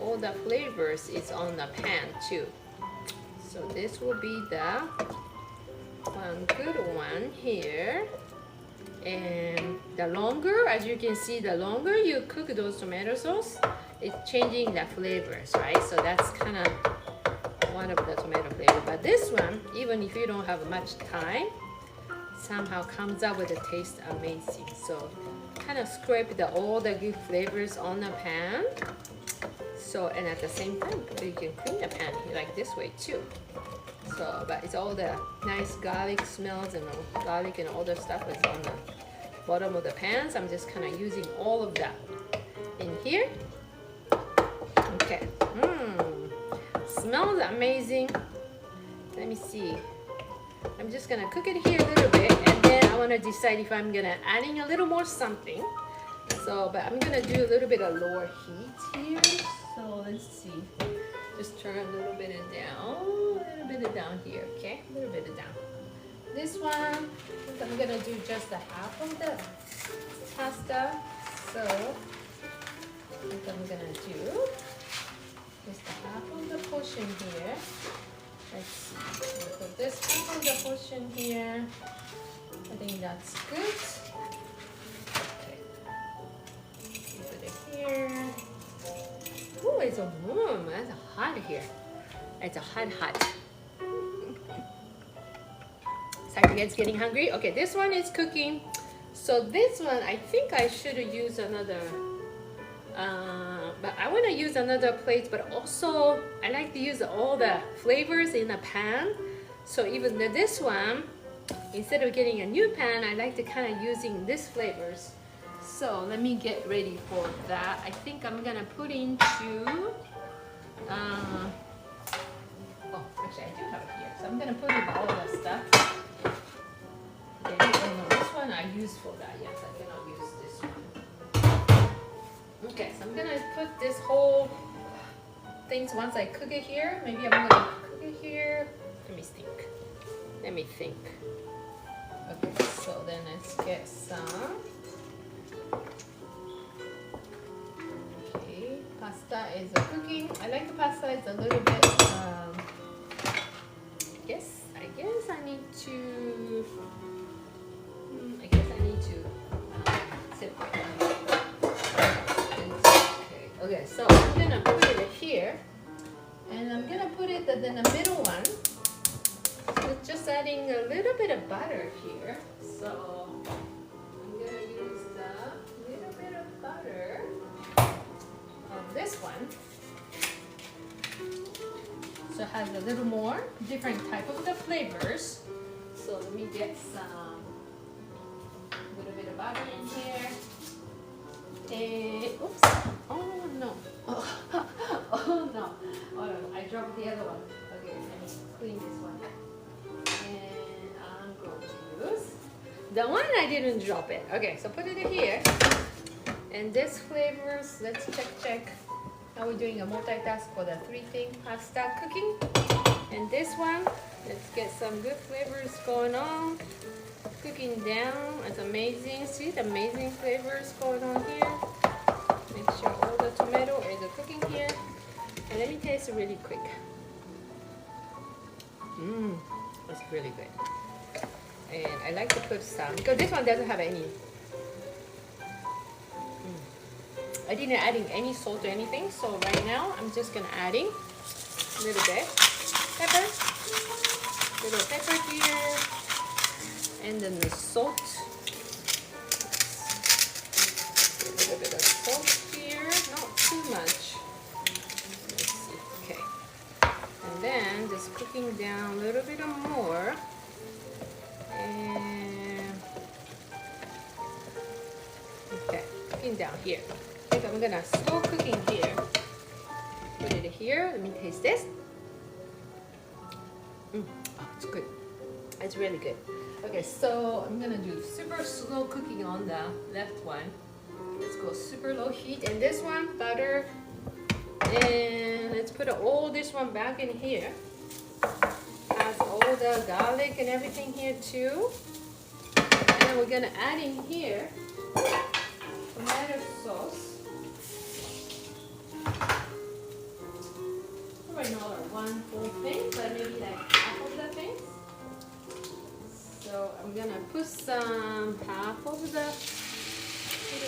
all the flavors is on the pan too. So this will be the one good one here. And the longer, as you can see, the longer you cook those tomato sauce, it's changing the flavors, right? So that's kind of one of the tomato flavor. But this one, even if you don't have much time, somehow comes out with a taste amazing. So kind of scrape all the good flavors on the pan. So, and at the same time, you can clean the pan like this way too. So, but it's all the nice garlic smells and garlic and all the stuff is on the bottom of the pan. So I'm just kind of using all of that in here. Okay. Smells amazing. Let me see. I'm just gonna cook it here a little bit, and then I want to decide if I'm gonna adding a little more something. So, but I'm gonna do a little bit of lower heat here. So let's see. Just turn a little bit of down, a little bit of down here, okay? A little bit of down. This one, I'm gonna do just a half of the pasta. So what I'm gonna do just a half of the portion here. Let's see. Put this half of the portion here. I think that's good. Okay. Put it here. Oh, it's a warm. It's hot here. It's a hot. Sorry, you guys getting hungry? Okay, this one is cooking. So this one, I think I should use another. But I want to use another plate. But also, I like to use all the flavors in a pan. So even this one, instead of getting a new pan, I like to kind of using these flavors. So let me get ready for that. I think I'm gonna put into, oh, actually I do have it here. So I'm gonna put in all the stuff. Okay, oh no, this one I use for that. Yes, I cannot use this one. Okay, so I'm gonna put this whole things once I cook it here. Maybe I'm gonna cook it here. Let me think. Okay, so then let's get some. Pasta is cooking. I like the pasta. It's a little bit. I guess I need to. Sit. Okay. So I'm gonna put it here, and I'm gonna put it in the middle one. So just adding a little bit of butter here. So I'm gonna use the little bit of butter. This one, so it has a little more different type of the flavors. So let me get some little bit of butter in here. And oops! Oh no! Oh no! Oh no! I dropped the other one. Okay, let me clean this one. And I'm going to use the one I didn't drop it. Okay, so put it in here. And this flavors, let's check. Now we're doing a multitask for the 3-thing pasta cooking. And this one, let's get some good flavors going on. Cooking down, it's amazing. See the amazing flavors going on here. Make sure all the tomato is cooking here. And let me taste it really quick. That's really good. And I like to put some, because this one doesn't have any. I didn't adding any salt or anything, so right now I'm just gonna adding a little bit pepper, little pepper here, and then the salt. A little bit of salt here, not too much. Let's see, okay. And then just cooking down a little bit more, and okay, cooking down here. I'm gonna slow cooking here. Put it here. Let me taste this. Oh, it's good. It's really good. Okay, so I'm gonna do super slow cooking on the left one. Let's go super low heat. And this one, butter. And let's put all this one back in here. Has all the garlic and everything here too. And then we're gonna add in here tomato sauce. Probably not one full thing, but maybe like half of the thing. So I'm gonna put some half of the,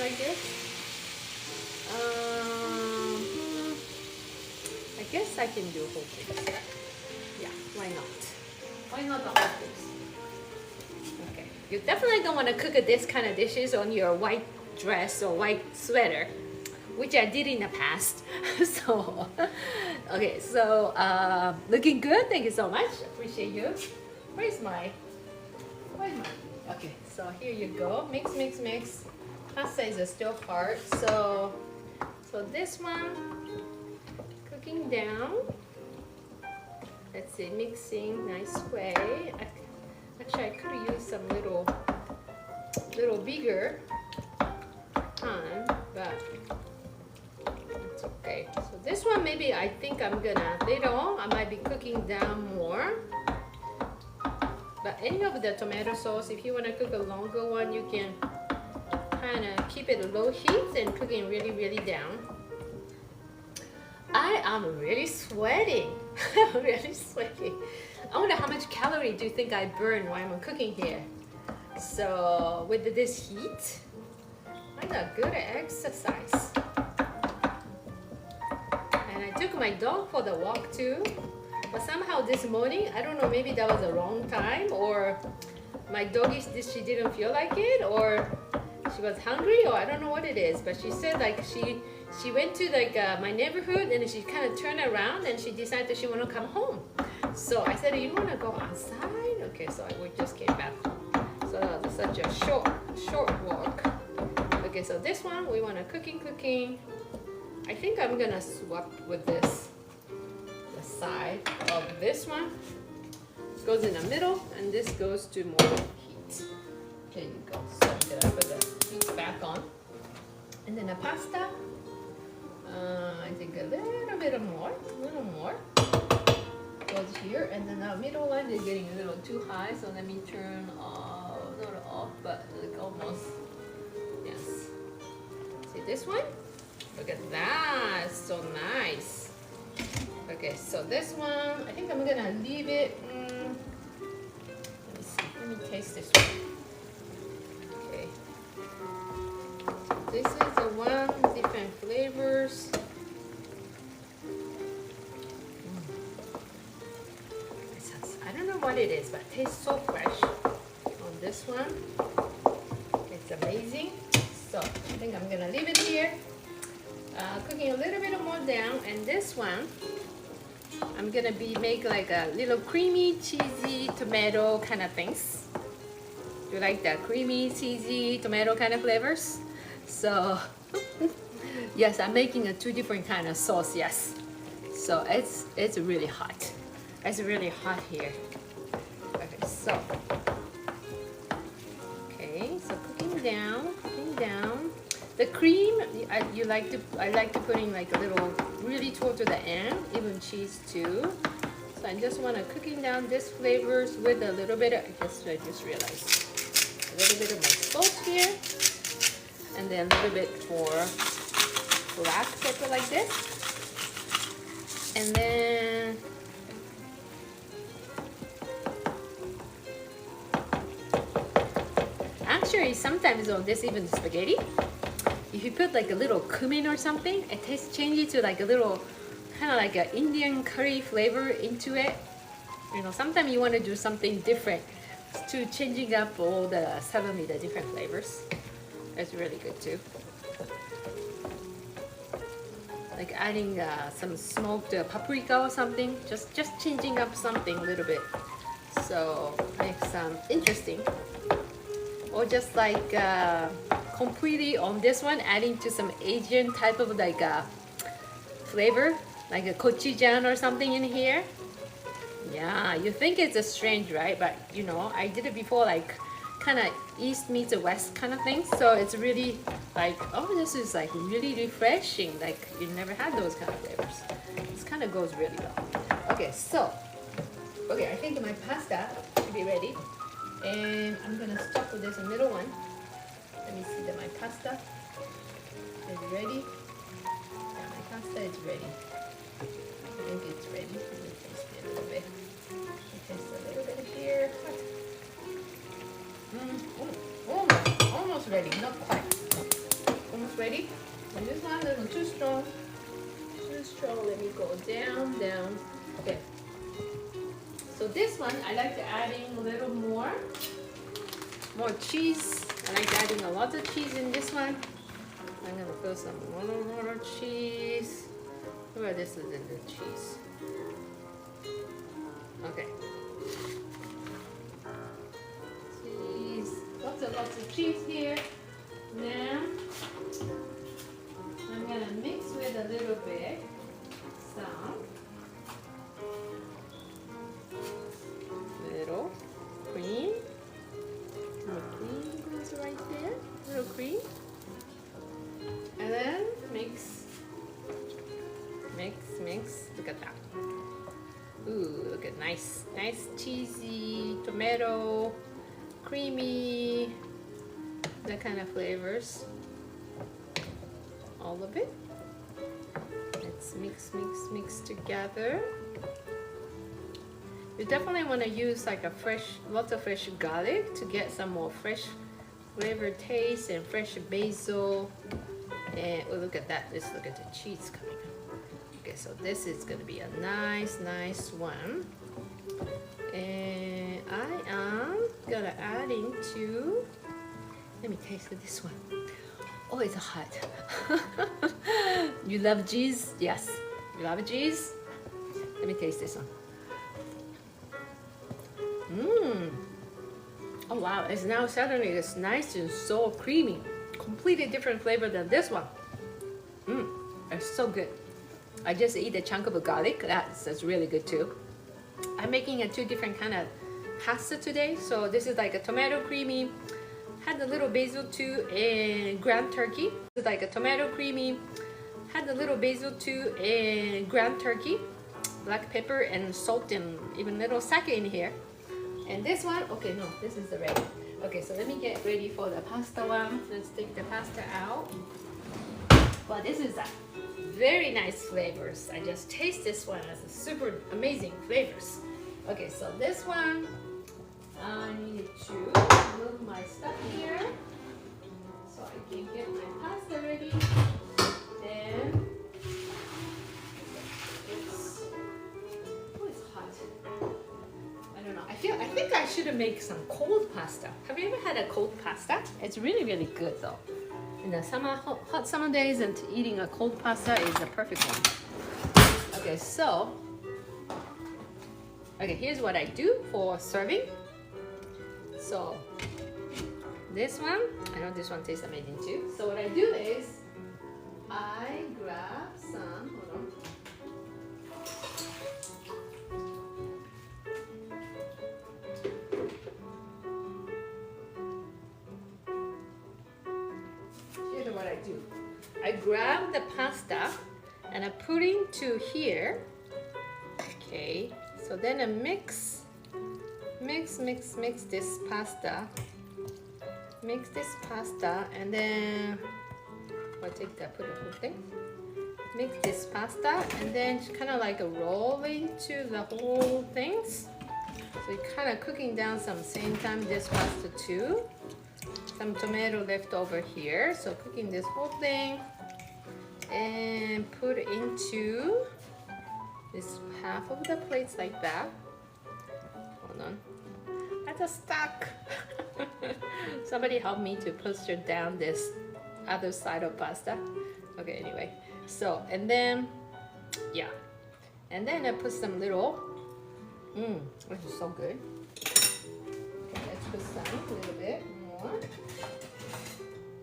like this. I guess I can do whole things. Yeah, why not? Why not the whole things? Okay, you definitely don't want to cook this kind of dishes on your white dress or white sweater, which I did in the past. So, okay, so looking good. Thank you so much. Appreciate you. Where's my? Okay, so here you go. Mix, mix, mix. Pasta is still hard, so this one cooking down. Let's see, mixing nice way. Actually, I could have used some little bigger time, but it's okay. So this one, maybe I think I'm gonna later on I might be cooking down more. But any of the tomato sauce, if you want to cook a longer one, you can kind of keep it low heat and cooking really, really down. I am really sweating. I'm really sweating. I wonder how much calorie do you think I burn while I'm cooking here? So with this heat, I'm not good at exercise. And I took my dog for the walk too. But somehow this morning, I don't know, maybe that was the wrong time, or my doggy, she didn't feel like it, or she was hungry, or I don't know what it is. But she said like she went to like my neighborhood, and she kind of turned around and she decided that she want to come home. So I said, you want to go outside? Okay, so we just came back home. So that was such a short walk. Okay, so this one we want to cooking. I think I'm gonna swap with this. Side of this one goes in the middle, and this goes to more heat. There you go. So I'm gonna put the heat back on, and then the pasta. I think a little bit more goes here, and then the middle one is getting a little too high. So let me turn off, not off, but like almost. Yes. See this one? Look at that. It's so nice. Okay, so this one, I think I'm gonna leave it. Let me see. Let me taste this one. Okay. This is the one, different flavors. I don't know what it is, but it tastes so fresh on this one. It's amazing. So I think I'm gonna leave it here. Cooking a little bit more down, and this one I'm gonna make like a little creamy, cheesy tomato kind of things. Do you like the creamy, cheesy tomato kind of flavors? So yes, I'm making a two different kind of sauce. Yes, so it's really hot. It's really hot here. Okay, so cooking down. The cream, I like to put in like a little, really toward to the end, even cheese too. So I just want to cooking down these flavors with a little bit of, I just realized, a little bit of my salt here, and then a little bit more black pepper like this, and then actually sometimes on this even spaghetti, if you put like a little cumin or something, it tastes changes to like a little kind of like an Indian curry flavor into it. You know, sometimes you want to do something different to changing up all the suddenly the different flavors. That's really good too. Like adding some smoked paprika or something, just changing up something a little bit, so makes interesting. Or just like completely on this one, adding to some Asian type of like flavor, like a gochujang or something in here. Yeah, you think it's a strange, right? But you know, I did it before, like kind of east meets the west kind of thing. So it's really like, oh, this is like really refreshing. Like you never had those kind of flavors. This kind of goes really well. Okay, so okay, I think my pasta should be ready, and I'm gonna start with this middle one. Let me see that my pasta is ready. Yeah, my pasta is ready. I think it's ready. Let me taste it a little bit. Taste a little bit here. Almost ready, not quite. Almost ready. And this one a little too strong. Too strong. Let me go down, down. Okay. So this one, I like to add in a little more cheese. I like adding a lot of cheese in this one. I'm gonna put some more cheese. Where this is in the cheese. Okay. Cheese. Lots of cheese here. Now I'm gonna mix with a little bit some little cream. Little cream goes right there. Little cream. And then mix. Look at that. Ooh, look at nice cheesy, tomato, creamy, that kind of flavors. All of it. Let's mix together. You definitely want to use like lots of fresh garlic to get some more fresh flavor taste and fresh basil. And oh, look at that. Let's look at the cheese coming up. Okay, so this is going to be a nice one. And I am going to add into, let me taste this one. Oh, it's hot. You love cheese? Yes. You love cheese? Let me taste this one. Oh wow, it's now suddenly it's nice and so creamy. Completely different flavor than this one. It's so good. I just eat a chunk of garlic. That's really good too. I'm making a two different kind of pasta today. So this is like a tomato creamy, had a little basil too, and ground turkey. It's like a tomato creamy, had a little basil too, and ground turkey, black pepper and salt, and even little sake in here. And this one, okay, no, this is the ready. Okay, so let me get ready for the pasta one. Let's take the pasta out. Well, this is a very nice flavors. I just taste this one as a super amazing flavors. Okay, so this one, I need to move my stuff here so I can get my pasta ready. Then it's hot. I don't know. I think I should have made some cold pasta. Have you ever had a cold pasta? It's really good though. In the hot summer days, and eating a cold pasta is the perfect one. Okay, so here's what I do for serving. So this one, I know this one tastes amazing too. So what I do is I grab some, hold on. Here's what I do. I grab the pasta and I put into here. Okay, so then I mix this pasta. Mix this pasta, and then I'll take that, put the whole thing. Mix this pasta, and then kind of like a roll into the whole things. So you're kind of cooking down some same time this pasta too. Some tomato left over here, so cooking this whole thing, and put into this half of the plates like that. Hold on. I just stuck. Somebody help me to push down this other side of pasta. Okay, anyway. So, and then, yeah. And then I put some little, this is so good. Okay, let's put some, a little bit more.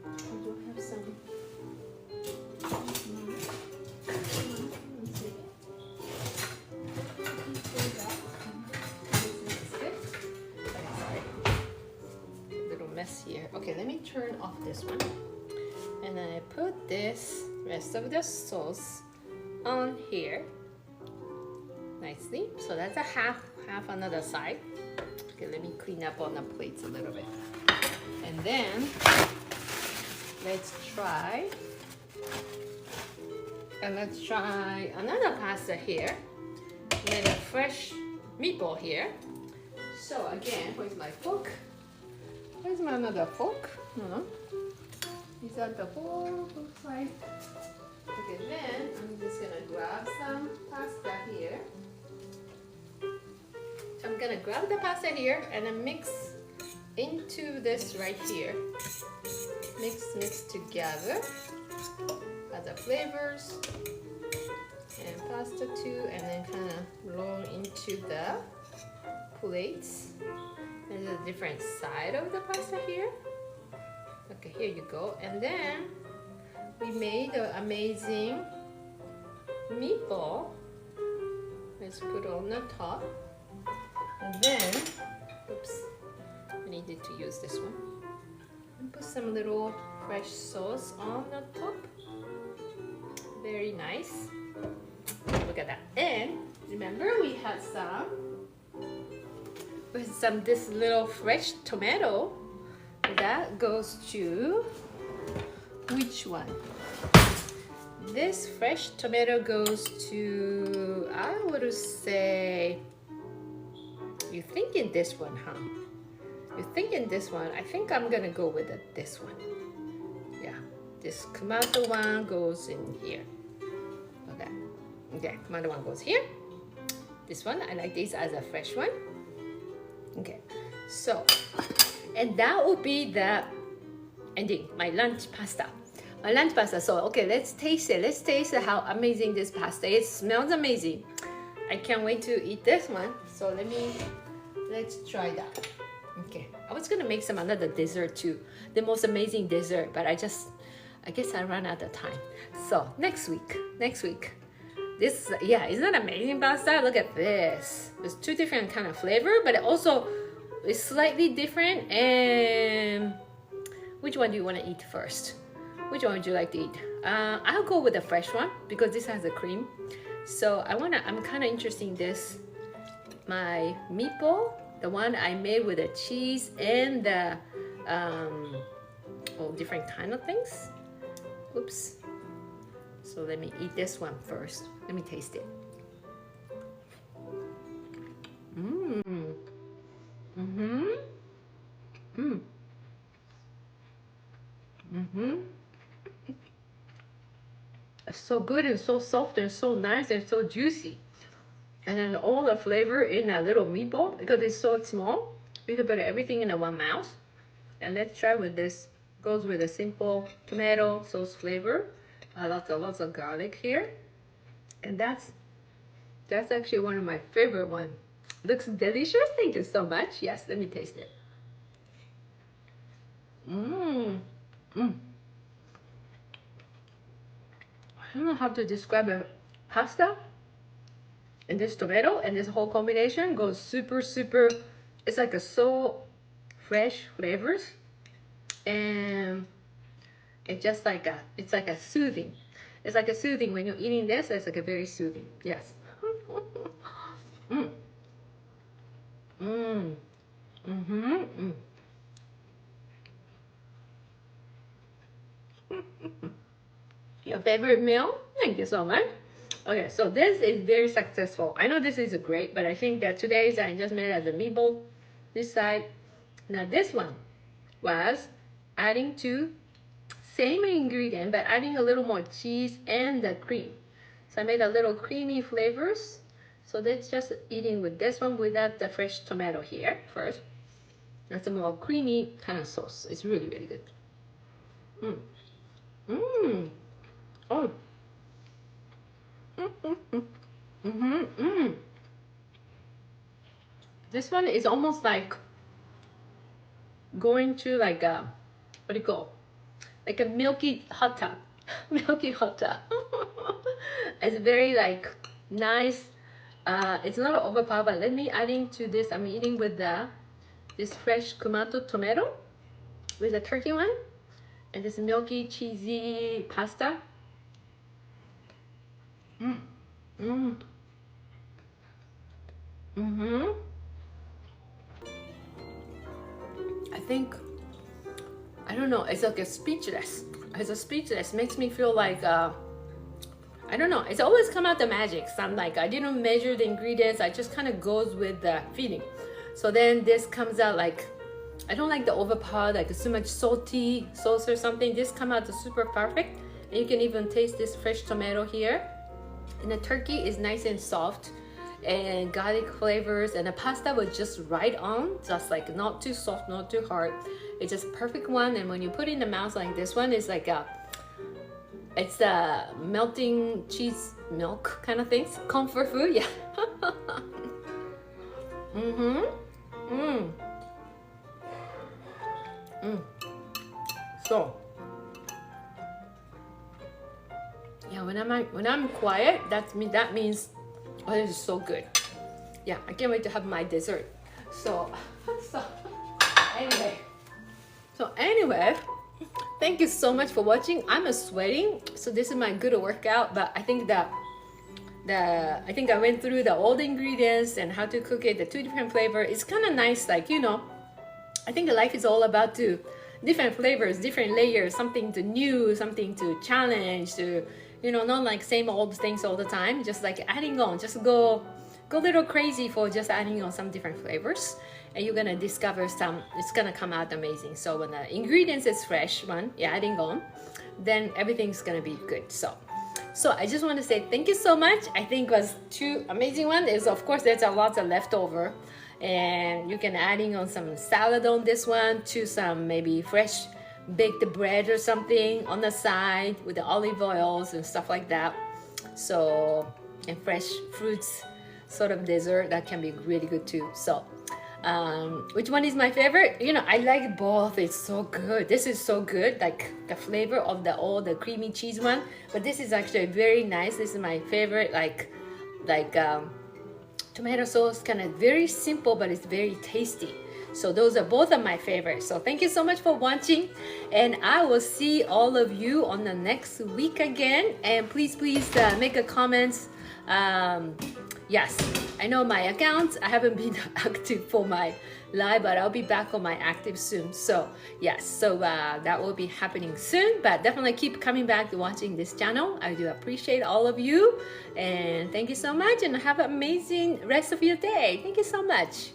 I do have some. Let me see. okay, let me turn off this one. And then I put this rest of the sauce on here nicely. So that's a half another side. Okay, let me clean up on the plates a little bit. And then let's try another pasta here with a fresh meatball here. So again, where's my fork? Where's my another fork? No. Is that the fork? Looks like. Okay, then I'm just gonna grab some pasta here. So I'm gonna grab the pasta here and then mix into this right here. Mix together. Add the flavors and pasta too, and then kind of roll into the plates. There's a different side of the pasta here. Okay, here you go. And then we made an amazing meatball. Let's put it on the top. And then, oops, I needed to use this one. And put some little fresh sauce on the top. Very nice. Look at that. And remember we had this little fresh tomato. That goes to which one? This fresh tomato goes to, I would say, you're thinking this one, huh? You're thinking this one. I think I'm gonna go with this one. Yeah, this tomato one goes in here. Okay, okay, tomato one goes here. This one, I like this as a fresh one. Okay, so, and that will be the ending, my lunch pasta. My lunch pasta. So, okay, let's taste it. Let's taste how amazing this pasta is. It smells amazing. I can't wait to eat this one. So let's try that. Okay, I was gonna make some another dessert too. The most amazing dessert, but I guess I ran out of time. So next week, this, yeah, isn't that amazing pasta? Look at this. There's two different kind of flavor, but it also is slightly different. And which one do you want to eat first? Which one would you like to eat? I'll go with the fresh one because this has a cream. So I'm kind of interested in this, my meatball, the one I made with the cheese and the all different kind of things. Oops. So let me eat this one first. Let me taste it. It's so good and so soft and so nice and so juicy. And then all the flavor in that little meatball because it's so small. We can put everything in one mouth. And let's try with this. Goes with a simple tomato sauce flavor. Lots of garlic here. And that's actually one of my favorite ones. Looks delicious. Thank you so much. Yes, let me taste it. I don't know how to describe it. Pasta and this tomato and this whole combination goes super. It's like so fresh flavors, and it's just like it's like a soothing. It's like a soothing when you're eating this. It's like a very soothing. Yes. Your favorite meal? Thank you so much. Okay, so this is very successful. I know this is great, but I think that today's I just made it as a meatball. This side. Now this one was adding to same ingredient, but adding a little more cheese and the cream. So I made a little creamy flavors. So that's just eating with this one without the fresh tomato here first. That's a more creamy kind of sauce. It's really good. Oh. This one is almost like going to like a, what do you call? Like a milky hot tub. Milky hot tub. It's very like nice. It's not overpowered, but let me adding to this. I'm eating with this fresh Kumato tomato with the turkey one and this milky cheesy pasta. I think, I don't know, it's like a speechless. It's a speechless, makes me feel like, I don't know, it's always come out the magic. So I'm like, I didn't measure the ingredients, I just kind of goes with the feeling. So then this comes out like, I don't like the overpowered, like so much salty sauce or something. This come out super perfect. And you can even taste this fresh tomato here. And the turkey is nice and soft and garlic flavors, and the pasta was just right on, just like not too soft, not too hard. It's just perfect one. And when you put it in the mouth like this one, is like a, it's a melting cheese milk kind of things, comfort food. Yeah. So yeah, when I'm quiet, that means, oh, this is so good. Yeah, I can't wait to have my dessert. So anyway, thank you so much for watching. I'm sweating, so this is my good workout. But I think that I think I went through all the ingredients and how to cook it, the 2 different flavors. It's kind of nice, like, you know, I think life is all about different flavors, different layers, something to new, something to challenge, to, you know, not like same old things all the time, just like adding on, just go a little crazy for just adding on some different flavors, and you're gonna discover some, it's gonna come out amazing. So when the ingredients is fresh one, you're adding on, then everything's gonna be good. So I just want to say thank you so much. I think it was 2 amazing ones. Is of course there's a lot of leftover, and you can adding on some salad on this one, to some maybe fresh baked bread or something on the side with the olive oils and stuff like that. So, and fresh fruits, sort of dessert, that can be really good too. So which one is my favorite? You know, I like both. It's so good. This is so good, like the flavor of all the creamy cheese one, but this is actually very nice. This is my favorite, like tomato sauce, kind of very simple, but it's very tasty. So those are both of my favorites. So thank you so much for watching, and I will see all of you on the next week again. And please make a comments. Yes, I know my accounts, I haven't been active for my live, but I'll be back on my active soon. So yes, so that will be happening soon, but definitely keep coming back to watching this channel. I do appreciate all of you, and thank you so much, and have an amazing rest of your day. Thank you so much.